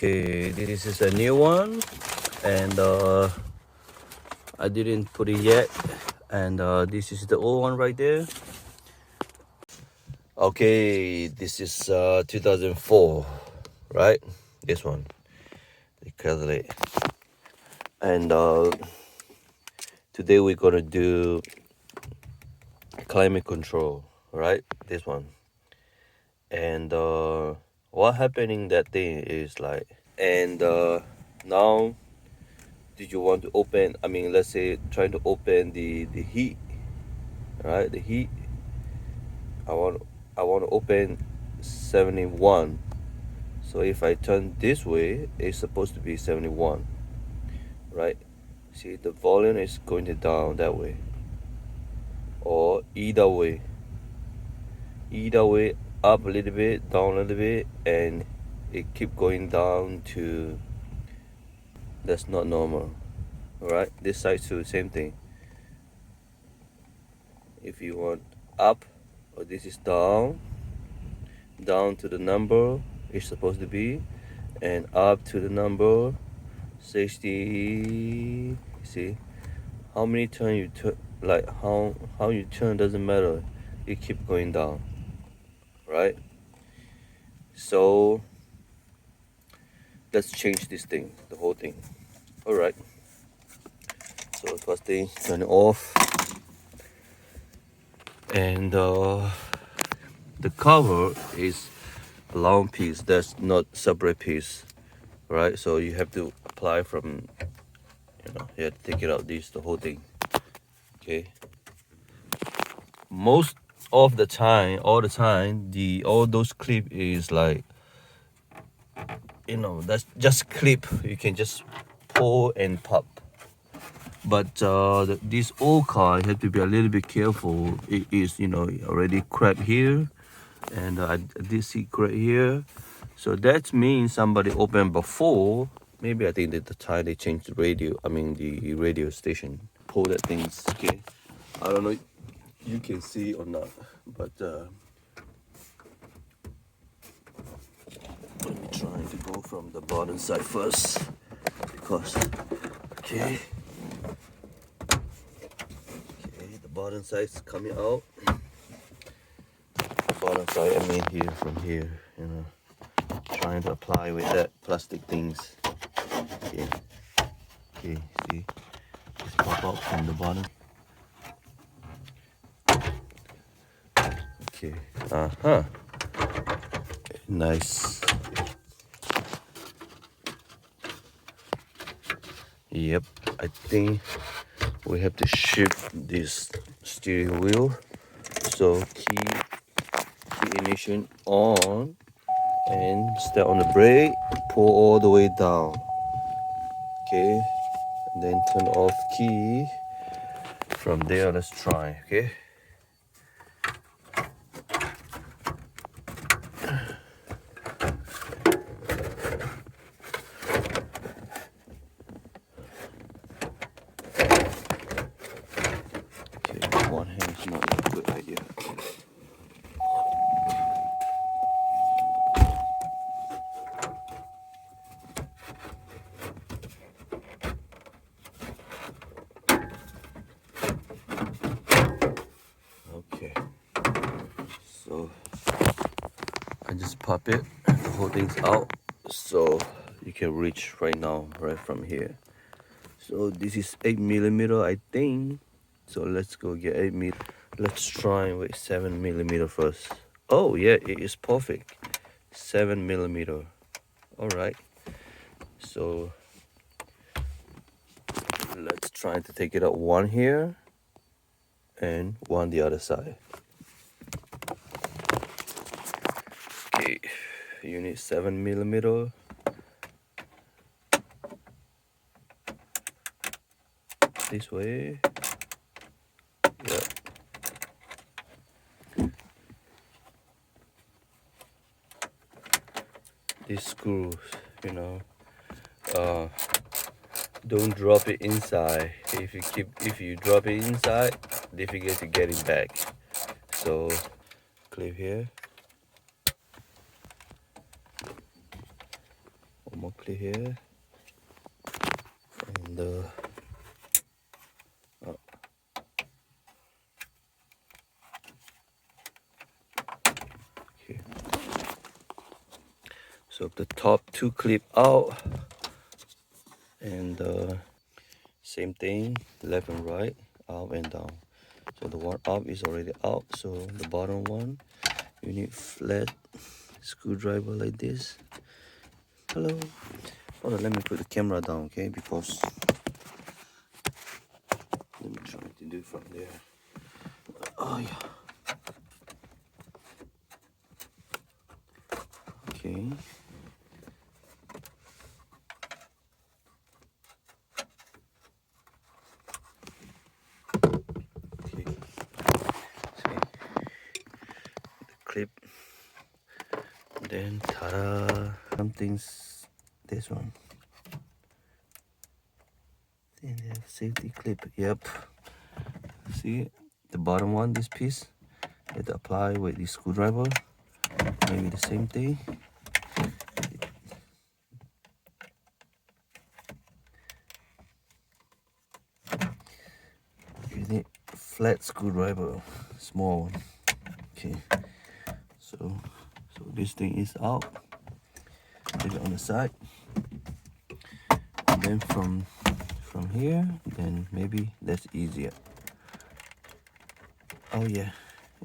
Okay, this is a new one, and I didn't put it yet, and this is the old one right there. Okay, this is 2004, right? This one, the Cadillac. And today we're gonna do climate control, right? This one. And what happening that thing is like, and now did you want to open, I mean, let's say trying to open the heat, right? The heat, I want to open 71. So if I turn this way, it's supposed to be 71, right? See, the volume is going to down that way, or either way, up a little bit, down a little bit, and it keep going down to, that's not normal. All right, this side too, same thing. If you want up, or this is down to the number it's supposed to be, and up to the number 60. See how many turn you turn, like how you turn doesn't matter, it keep going down, right? So let's change this thing, the whole thing. All right, so first thing, turn it off, and the cover is a long piece, that's not separate piece, right? So you have to apply from, you have to take it out, this the whole thing. Okay, most of the time, all the time, all those clip is like, that's just clip, you can just pull and pop. But this old car, you have to be a little bit careful. It is, already cracked here, and I did see crack here. So that means somebody opened before. Maybe I think that the time they changed the radio, I mean the radio station, pull that things. Okay, I don't know, you can see or not, but let me try to go from the bottom side first, because okay, the bottom side's coming out. The bottom side, I mean here, from here, trying to apply with that plastic things. Okay, see, just pop out from the bottom. Okay, nice. Yep, I think we have to shift this steering wheel. So key ignition on, and step on the brake, pull all the way down. Okay, and then turn off key. From there, let's try. Okay. One hand is not a good idea. Okay, so I just pop it, the whole thing's out, so you can reach right now, right from here. So this is 8mm, I think. So let's go get 8mm. Let's try with 7mm first. Oh yeah, it is perfect. 7mm. All right. So let's try to take it out, one here and one the other side. Okay, you need 7mm. This way. Yeah. These screws, don't drop it inside. If you drop it inside, difficult to get it back. So clip here. more clear here. And okay. So the top two clip out, and same thing, left and right, up and down. So the one up is already out, so the bottom one you need flat screwdriver like this. Hello. Hold on, let me put the camera down, okay? Because let me try to do from there. Oh yeah. Okay. Okay. See the clip. Then ta-da! Something's this one. Then they have safety clip. Yep. See the bottom one, this piece. You have to apply with the screwdriver. Maybe the same thing. You need flat screwdriver, small one. Okay. So this thing is out. Leave it on the side. And then from here, then maybe that's easier. Oh yeah,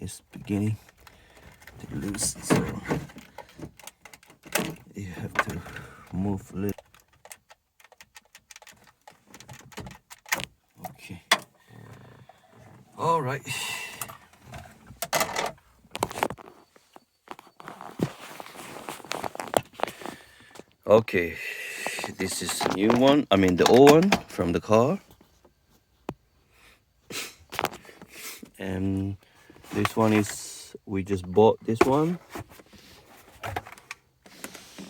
it's beginning to loose, so you have to move a little. Okay. All right. Okay, this is the new one. I mean the old one from the car. And this one is, we just bought this one.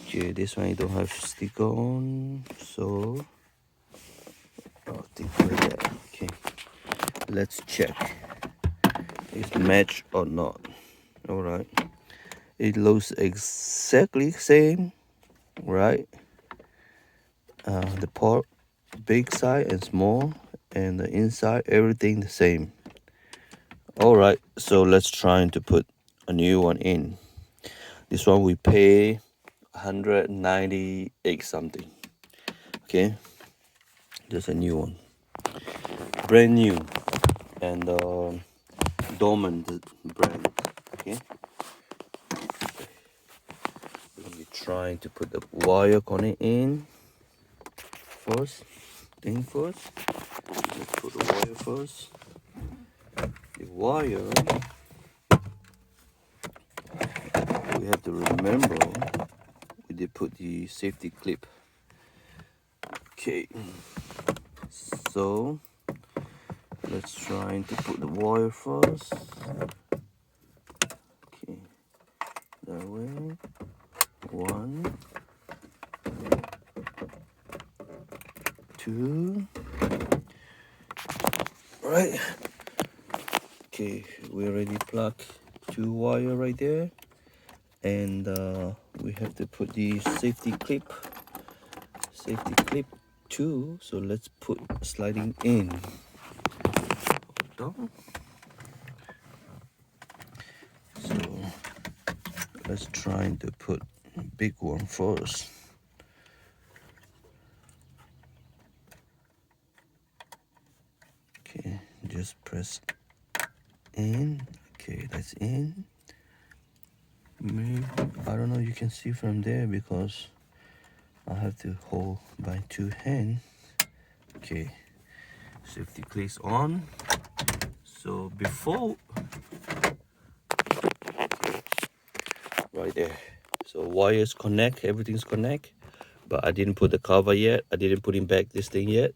Okay, this one you don't have sticker on, so I'll think like that. Okay, let's check. It's match or not. All right, it looks exactly same, right? The part big side and small, and the inside everything the same. All right, so let's try to put a new one in. This one we pay 198 something. Okay, just a new one, brand new, and Dorman brand. Okay, let me try to put the wire connect in first. Let's put the wire first. The wire, we have to remember we did put the safety clip. Okay, so let's try to put the wire first. Okay, that way. 1, 2. Right. Okay, we already plugged 2 wire right there, and we have to put the safety clip too. So let's put sliding in. Hold on. So let's try to put big one first. Okay, just press in. Okay, that's in. Maybe, I don't know, you can see from there because I have to hold by 2 hands. Okay, safety clips on. So before, right there, so wires connect, everything's connect, but I didn't put the cover yet. I didn't put in back this thing yet.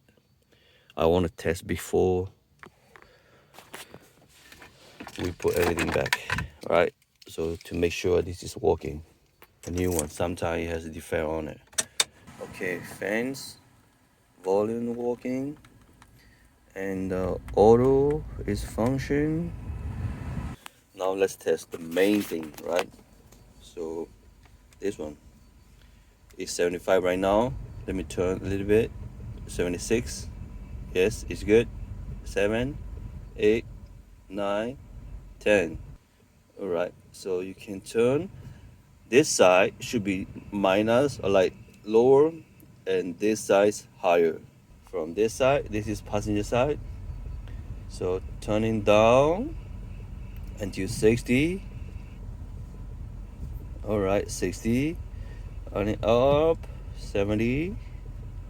I want to test before we put everything back, right? So to make sure this is working, a new one, sometimes it has a defect on it. Okay, fans, volume working, and auto is function. Now let's test the main thing, right? So this one, It's 75 right now. Let me turn a little bit. 76. Yes, it's good. 7, 8, 9, 10. All right, so you can turn. This side should be minus or like lower, and this side higher. From this side, this is passenger side. So turning down until 60. All right, 60. Turning up 70.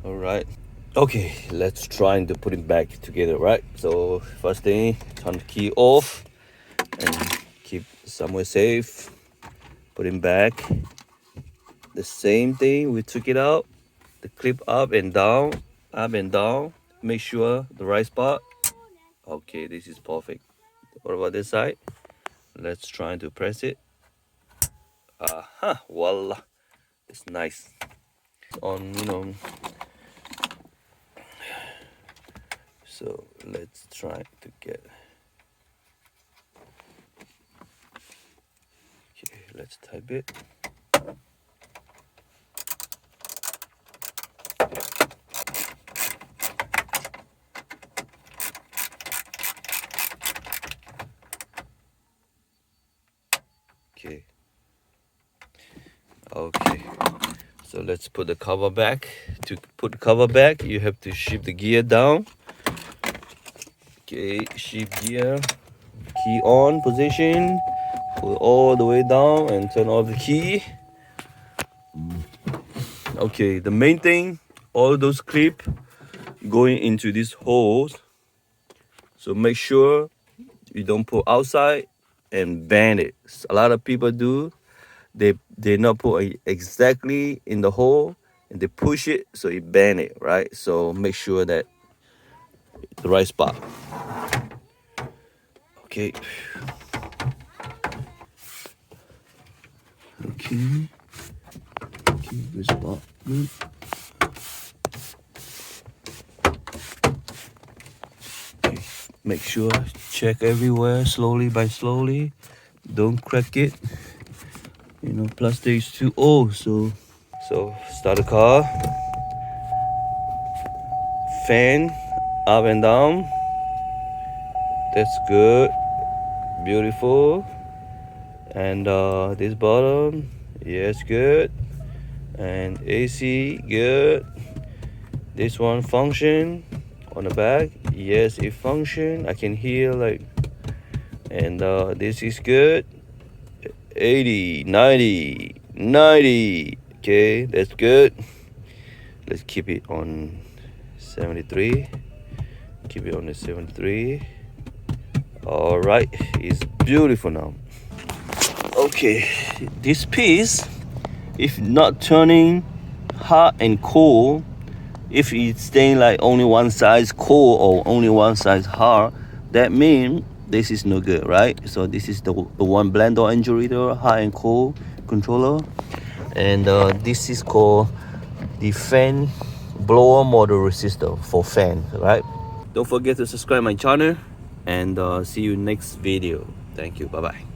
All right. Okay, let's try to put it back together, right? So first thing, turn the key off and keep somewhere safe. Put it back. The same thing, we took it out. The clip up and down, up and down. Make sure the right spot. Okay, this is perfect. What about this side? Let's try to press it. Voila, it's nice. On, so let's try to get. Okay, let's type it. Okay. Okay. So let's put the cover back. To put the cover back, you have to shift the gear down. Okay, shift gear, key on position, pull all the way down and turn off the key. Okay, the main thing, all those clips going into these holes. So make sure you don't put outside and bend it. A lot of people do. They not put it exactly in the hole and they push it so it bend it, right? So make sure that the right spot. Okay. Okay. Okay, good spot. Good. Okay. Make sure check everywhere slowly by slowly. Don't crack it. Plastic is too old, so start the car. Fan up and down. That's good. Beautiful. And this bottom, yes, good. And AC, good. This one function on the back, yes, it function. I can hear like, and this is good. 80, 90, 90. Okay, that's good. Let's keep it on 73. Keep it on the 73. All right, it's beautiful now. Okay, this piece, if not turning hot and cold, if it's staying like only one side cold or only one side hot, that means this is no good, right? So this is the one blender engine reader, hot and cold controller, and this is called the fan blower motor resistor for fan, right? Don't forget to subscribe my channel, and see you next video. Thank you. Bye bye.